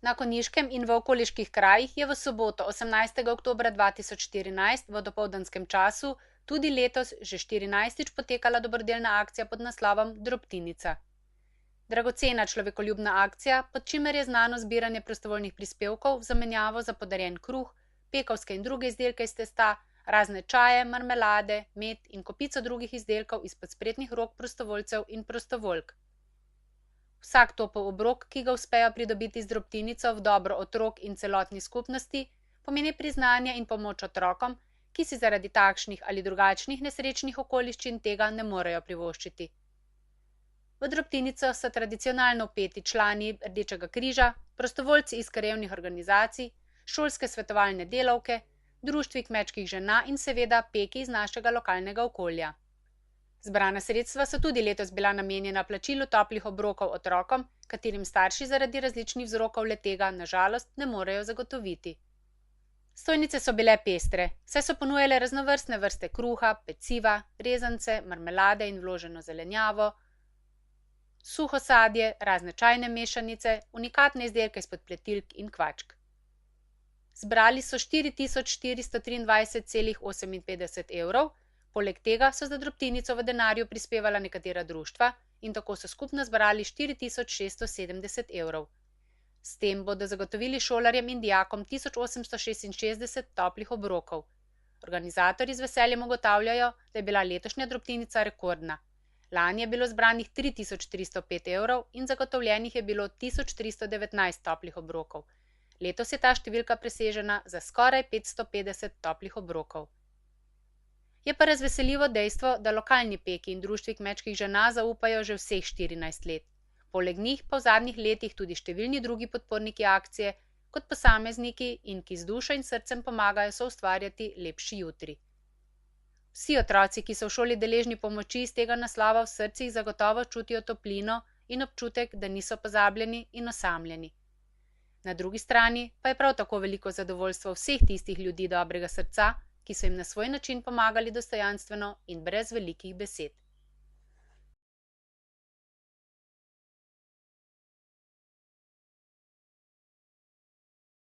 Na Konjiškem in v okoliških krajih je v soboto 18. oktobra 2014 v dopoldanskem času tudi letos že 14. potekala dobrodelna akcija pod naslovom Drobtinica. Dragocena človekoljubna akcija, pod čimer je znano zbiranje prostovoljnih prispevkov v zamenjavo za podarjen kruh, pekovske in druge izdelke iz testa, razne čaje, marmelade, med in kopico drugih izdelkov izpod spretnih rok prostovoljcev in prostovoljk. Vsak topel obrok, ki ga uspejo pridobiti z drobtinico v dobro otrok in celotni skupnosti, pomeni priznanje in pomoč otrokom, ki si zaradi takšnih ali drugačnih nesrečnih okoliščin tega ne morejo privoščiti. V drobtinico so tradicionalno vpeti člani Rdečega križa, prostovoljci iz krajevnih organizacij, šolske svetovalne delavke, društvi kmečkih žena in seveda peki iz našega lokalnega okolja. Zbrana sredstva so tudi letos bila namenjena plačilu toplih obrokov otrokom, katerim starši zaradi različnih vzrokov le-tega, na žalost, ne morejo zagotoviti. Stojnice so bile pestre, saj so ponujale raznovrstne vrste kruha, peciva, rezance, marmelade in vloženo zelenjavo, suho sadje, razne čajne mešanice, unikatne izdelke izpod pletilk in kvačk. Zbrali so 4423,58 evrov, poleg tega so za drobtinico v denarju prispevala nekatera društva in tako so skupno zbrali 4670 evrov. S tem bodo zagotovili šolarjem in dijakom 1866 toplih obrokov. Organizatorji z veseljem ugotavljajo, da je bila letošnja drobtinica rekordna. Lani je bilo zbranih 3305 evrov in zagotovljenih je bilo 1319 toplih obrokov. Letos je ta številka presežena za skoraj 550 toplih obrokov. Je pa razveseljivo dejstvo, da lokalni peki in društvi kmečkih žena zaupajo že vseh 14 let. Poleg njih pa v zadnjih letih tudi številni drugi podporniki akcije, kot posamezniki in ki z dušo in srcem pomagajo soustvarjati lepši jutri. Vsi otroci, ki so v šoli deležni pomoči iz tega naslova, v srcih zagotovo čutijo toplino in občutek, da niso pozabljeni in osamljeni. Na drugi strani pa je prav tako veliko zadovoljstvo vseh tistih ljudi dobrega srca, ki so jim na svoj način pomagali dostojanstveno in brez velikih besed.